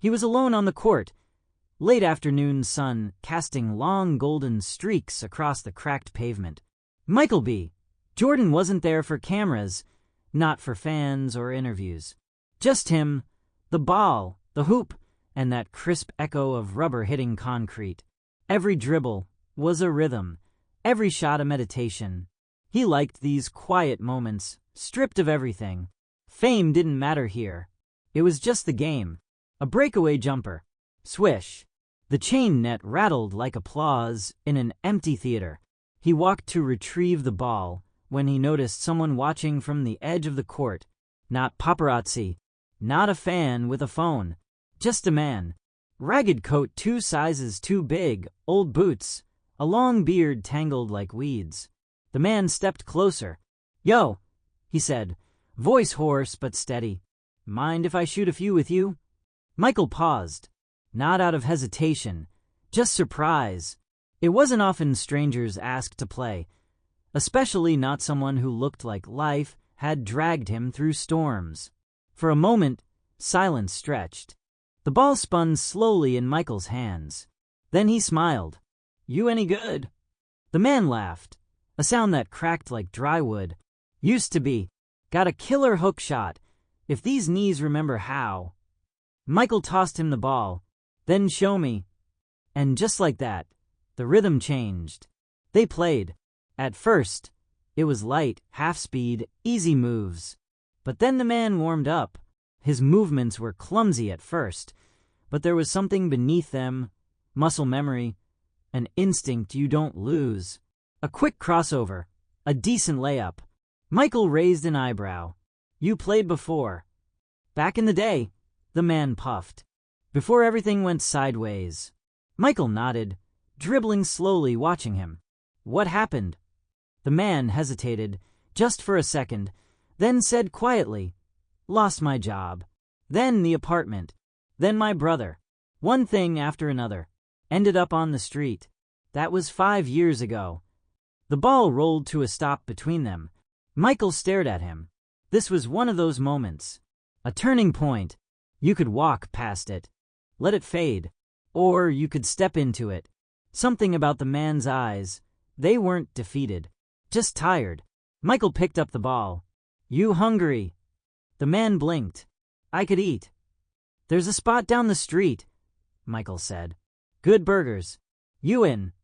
He was alone on the court, late afternoon sun casting long golden streaks across the cracked pavement. Michael B. Jordan wasn't there for cameras, not for fans or interviews. Just him, the ball, the hoop, and that crisp echo of rubber hitting concrete. Every dribble was a rhythm, every shot a meditation. He liked these quiet moments, stripped of everything. Fame didn't matter here. It was just the game. A breakaway jumper. Swish. The chain net rattled like applause in an empty theater. He walked to retrieve the ball when he noticed someone watching from the edge of the court. Not paparazzi, not a fan with a phone, just a man. Ragged coat 2 sizes too big, old boots, a long beard tangled like weeds. The man stepped closer. "Yo," he said, voice hoarse but steady. "Mind if I shoot a few with you?" Michael paused, not out of hesitation, just surprise. It wasn't often strangers asked to play, especially not someone who looked like life had dragged him through storms. For a moment, silence stretched. The ball spun slowly in Michael's hands. Then he smiled. "You any good?" The man laughed, a sound that cracked like dry wood. "Used to be. Got a killer hook shot, if these knees remember how." Michael tossed him the ball. "Then show me." And just like that, the rhythm changed. They played. At first, it was light, half-speed, easy moves. But then the man warmed up. His movements were clumsy at first, but there was something beneath them, muscle memory, an instinct you don't lose. A quick crossover, a decent layup. Michael raised an eyebrow. "You played before." "Back in the day," the man puffed. "Before everything went sideways." Michael nodded, dribbling slowly, watching him. "What happened?" The man hesitated, just for a second, then said quietly, "Lost my job. Then the apartment. Then my brother. One thing after another. Ended up on the street. That was 5 years ago." The ball rolled to a stop between them. Michael stared at him. This was one of those moments. A turning point. You could walk past it. Let it fade. Or you could step into it. Something about the man's eyes. They weren't defeated. Just tired. Michael picked up the ball. "You hungry?" The man blinked. "I could eat." "There's a spot down the street," Michael said. "Good burgers. You in?"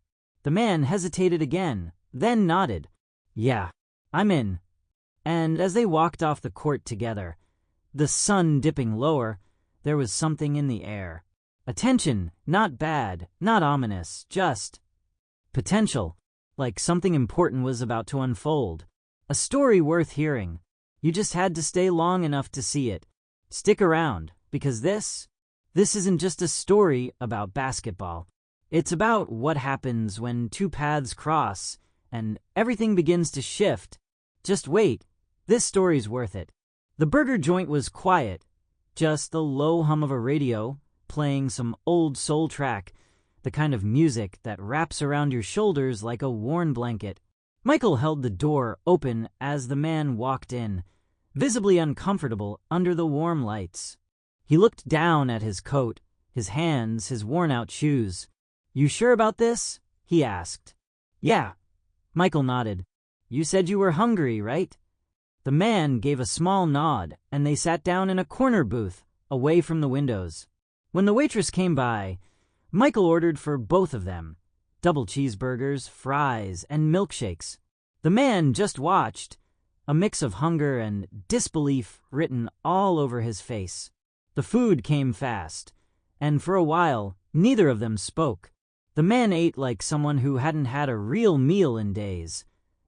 The man hesitated again, then nodded. "Yeah, I'm in." And as they walked off the court together, the sun dipping lower, there was something in the air. A tension, not bad, not ominous, just potential, like something important was about to unfold. A story worth hearing. You just had to stay long enough to see it. Stick around, because this isn't just a story about basketball. It's about what happens when 2 paths cross and everything begins to shift. Just wait. This story's worth it. The burger joint was quiet, just the low hum of a radio playing some old soul track, the kind of music that wraps around your shoulders like a worn blanket. Michael held the door open as the man walked in, visibly uncomfortable under the warm lights. He looked down at his coat, his hands, his worn-out shoes. "You sure about this?" he asked. "Yeah," Michael nodded. "You said you were hungry, right?" The man gave a small nod, and they sat down in a corner booth, away from the windows. When the waitress came by, Michael ordered for both of them, double cheeseburgers, fries, and milkshakes. The man just watched, a mix of hunger and disbelief written all over his face. The food came fast, and for a while, neither of them spoke. The man ate like someone who hadn't had a real meal in days,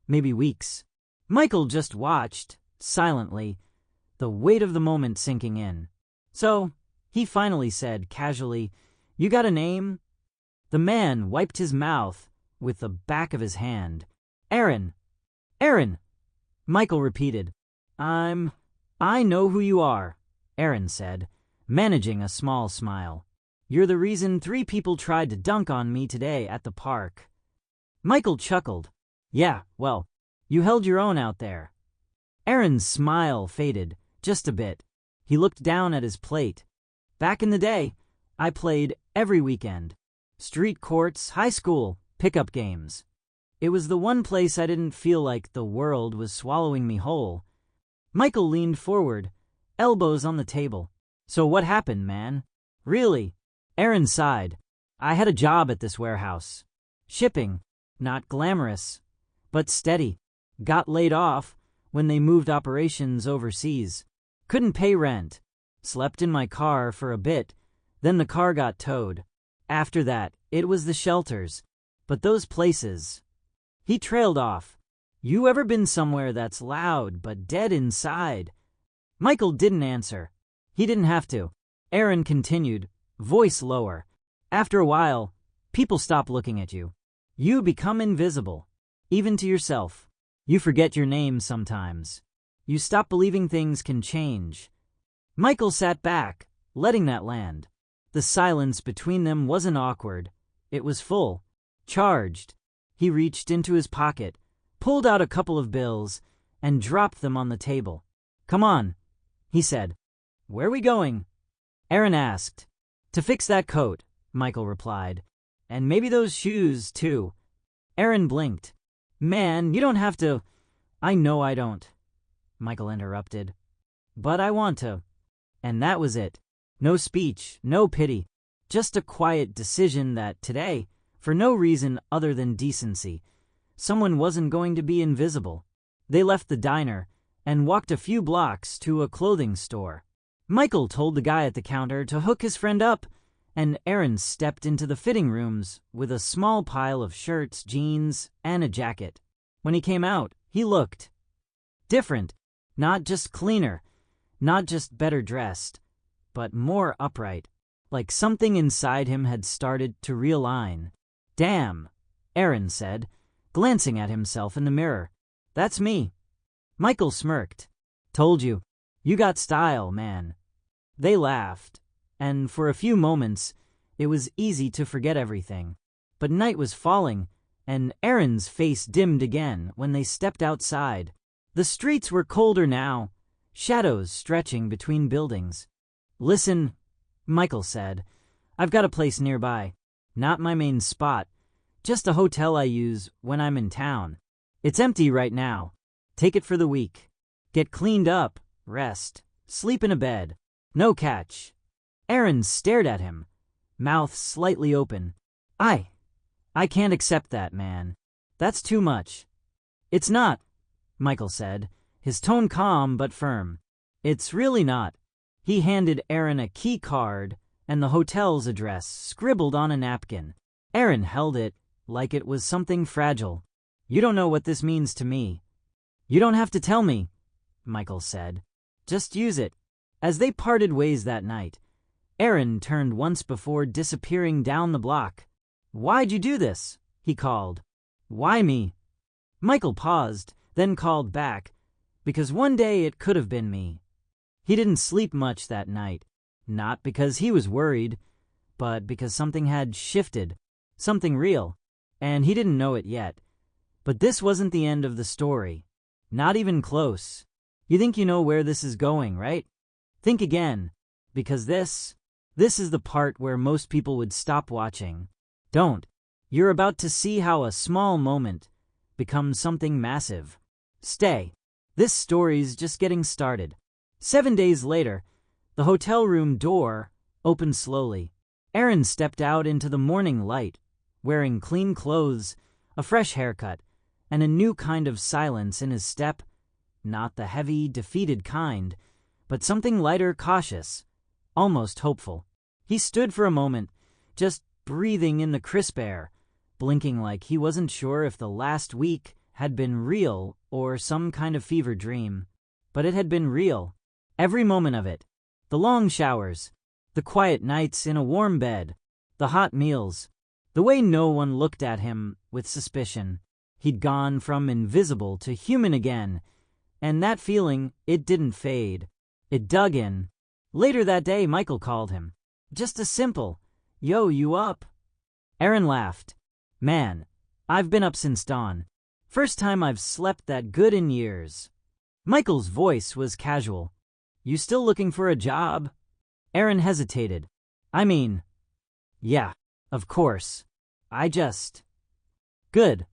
maybe weeks. Michael just watched, silently, the weight of the moment sinking in. "So," he finally said casually, "you got a name?" The man wiped his mouth with the back of his hand. "Aaron. Aaron," Michael repeated. I know who you are," Aaron said, managing a small smile. "You're the reason 3 people tried to dunk on me today at the park." Michael chuckled. "Yeah, well, you held your own out there." Aaron's smile faded, just a bit. He looked down at his plate. "Back in the day, I played every weekend. Street courts, high school, pickup games. It was the one place I didn't feel like the world was swallowing me whole. Michael leaned forward, elbows on the table. So what happened, man? Really? Aaron sighed. I had a job at this warehouse. Shipping. Not glamorous, but steady. Got laid off when they moved operations overseas. Couldn't pay rent. Slept in my car for a bit, then the car got towed. After that, it was the shelters. But those places... He trailed off. You ever been somewhere that's loud but dead inside? Michael didn't answer. He didn't have to. Aaron continued, voice lower. After a while, people stop looking at you. You become invisible, even to yourself. You forget your name sometimes. You stop believing things can change. Michael sat back, letting that land. The silence between them wasn't awkward. It was full, charged. He reached into his pocket, pulled out a couple of bills, and dropped them on the table. Come on, he said. Where are we going? Aaron asked. To fix that coat, Michael replied. And maybe those shoes, too. Aaron blinked. Man, you don't have to... I know I don't, Michael interrupted. But I want to. And that was it. No speech, no pity. Just a quiet decision that today, for no reason other than decency, someone wasn't going to be invisible. They left the diner and walked a few blocks to a clothing store. Michael told the guy at the counter to hook his friend up, and Aaron stepped into the fitting rooms with a small pile of shirts, jeans, and a jacket. When he came out, he looked different, not just cleaner, not just better dressed, but more upright, like something inside him had started to realign. Damn, Aaron said, glancing at himself in the mirror. That's me. Michael smirked. Told you. You got style, man. They laughed, and for a few moments, it was easy to forget everything. But night was falling, and Aaron's face dimmed again when they stepped outside. The streets were colder now, shadows stretching between buildings. Listen, Michael said. I've got a place nearby. Not my main spot, just a hotel I use when I'm in town. It's empty right now. Take it for the week. Get cleaned up, rest, sleep in a bed. No catch. Aaron stared at him, mouth slightly open. I can't accept that, man. That's too much. It's not, Michael said, his tone calm but firm. It's really not. He handed Aaron a key card and the hotel's address scribbled on a napkin. Aaron held it like it was something fragile. You don't know what this means to me. You don't have to tell me, Michael said. Just use it. As they parted ways that night, Aaron turned once before disappearing down the block. Why'd you do this? He called. Why me? Michael paused, then called back, because one day it could have been me. He didn't sleep much that night. Not because he was worried, but because something had shifted, something real, and he didn't know it yet. But this wasn't the end of the story. Not even close. You think you know where this is going, right? Think again, because this is the part where most people would stop watching. Don't. You're about to see how a small moment becomes something massive. Stay. This story's just getting started. 7 days later, the hotel room door opened slowly. Aaron stepped out into the morning light, wearing clean clothes, a fresh haircut, and a new kind of silence in his step. Not the heavy, defeated kind, but something lighter, cautious, almost hopeful. He stood for a moment, just breathing in the crisp air, blinking like he wasn't sure if the last week had been real or some kind of fever dream. But it had been real. Every moment of it. The long showers, the quiet nights in a warm bed, the hot meals, the way no one looked at him with suspicion. He'd gone from invisible to human again, and that feeling, it didn't fade. It dug in. Later that day, Michael called him. Just a simple, "Yo, you up?" Aaron laughed. Man, I've been up since dawn. First time I've slept that good in years. Michael's voice was casual. You still looking for a job? Aaron hesitated. I mean, yeah, of course. I just... Good,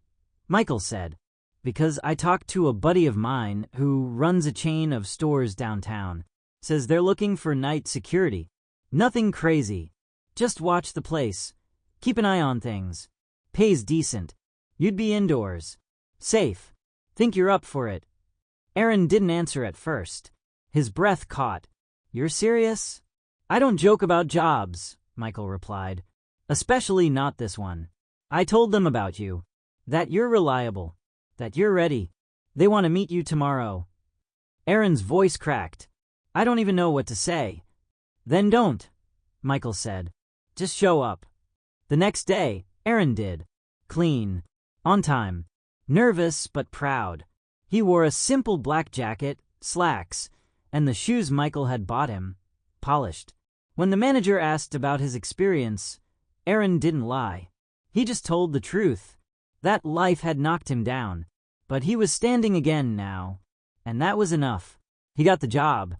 Michael said, because I talked to a buddy of mine who runs a chain of stores downtown. Says they're looking for night security. Nothing crazy. Just watch the place. Keep an eye on things. Pays decent. You'd be indoors. Safe. Think you're up for it. Aaron didn't answer at first. His breath caught. You're serious? I don't joke about jobs, Michael replied. Especially not this one. I told them about you. That you're reliable. That you're ready. They want to meet you tomorrow. Aaron's voice cracked. I don't even know what to say. Then don't, Michael said. Just show up. The next day, Aaron did. Clean. On time. Nervous but proud. He wore a simple black jacket, slacks, and the shoes Michael had bought him, polished. When the manager asked about his experience, Aaron didn't lie. He just told the truth. That life had knocked him down, but he was standing again now, and that was enough. He got the job.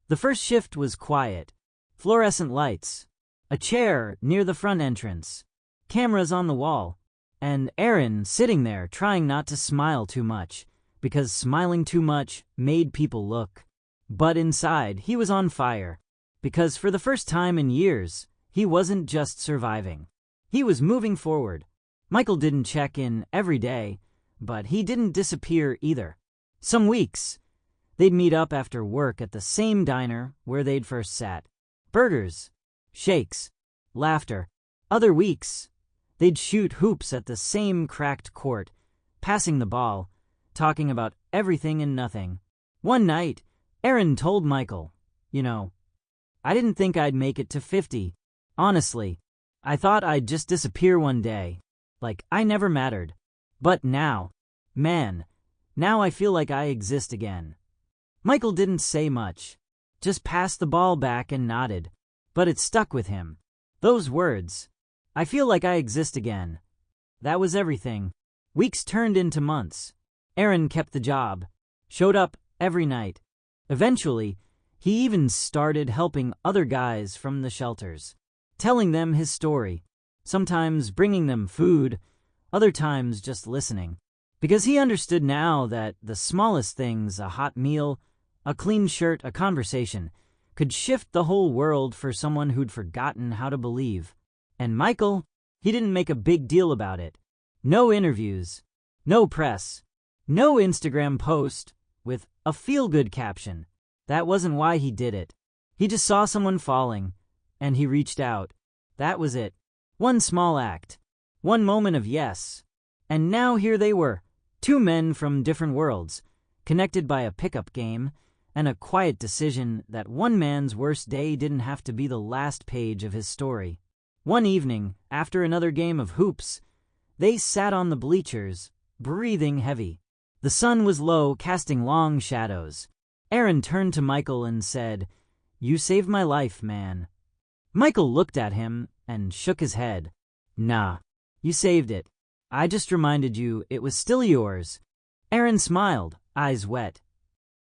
The first shift was quiet. Fluorescent lights, a chair near the front entrance, cameras on the wall, and Aaron sitting there trying not to smile too much, because smiling too much made people look. But inside, he was on fire, because for the first time in years, he wasn't just surviving. He was moving forward. Michael didn't check in every day, but he didn't disappear either. Some weeks, they'd meet up after work at the same diner where they'd first sat. Burgers, shakes, laughter. Other weeks, they'd shoot hoops at the same cracked court, passing the ball, talking about everything and nothing. One night, Aaron told Michael, I didn't think I'd make it to 50. Honestly, I thought I'd just disappear one day. Like I never mattered. But now, man, now I feel like I exist again. Michael didn't say much, just passed the ball back and nodded, but it stuck with him. Those words, I feel like I exist again. That was everything. Weeks turned into months. Aaron kept the job, showed up every night. Eventually, he even started helping other guys from the shelters, telling them his story, sometimes bringing them food, other times just listening. Because he understood now that the smallest things, a hot meal, a clean shirt, a conversation, could shift the whole world for someone who'd forgotten how to believe. And Michael, he didn't make a big deal about it. No interviews, no press, no Instagram post with a feel-good caption. That wasn't why he did it. He just saw someone falling, and he reached out. That was it. One small act. One moment of yes. And now here they were, two men from different worlds, connected by a pickup game and a quiet decision that one man's worst day didn't have to be the last page of his story. One evening, after another game of hoops, they sat on the bleachers, breathing heavy. The sun was low, casting long shadows. Aaron turned to Michael and said, "You saved my life, man." Michael looked at him and shook his head. "Nah, you saved it. I just reminded you it was still yours." Aaron smiled, eyes wet.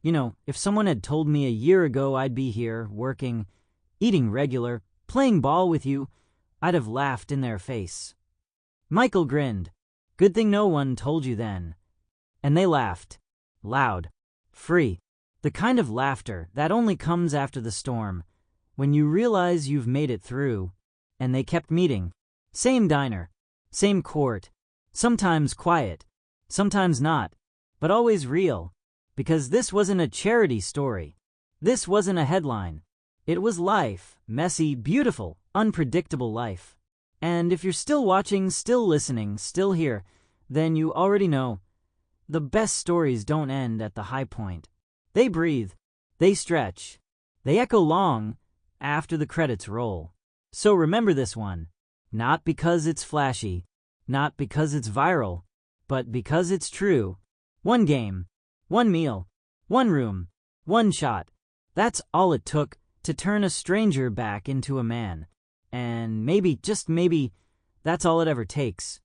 If someone had told me a year ago I'd be here, working, eating regular, playing ball with you, I'd have laughed in their face. Michael grinned. Good thing no one told you then. And they laughed. Loud. Free. The kind of laughter that only comes after the storm, when you realize you've made it through. And they kept meeting. Same diner. Same court. Sometimes quiet. Sometimes not. But always real. Because this wasn't a charity story. This wasn't a headline. It was life. Messy, beautiful, unpredictable life. And if you're still watching, still listening, still here, then you already know. The best stories don't end at the high point. They breathe. They stretch. They echo long after the credits roll. So remember this one. Not because it's flashy. Not because it's viral. But because it's true. One game. One meal. One room. One shot. That's all it took to turn a stranger back into a man. And maybe, just maybe, that's all it ever takes.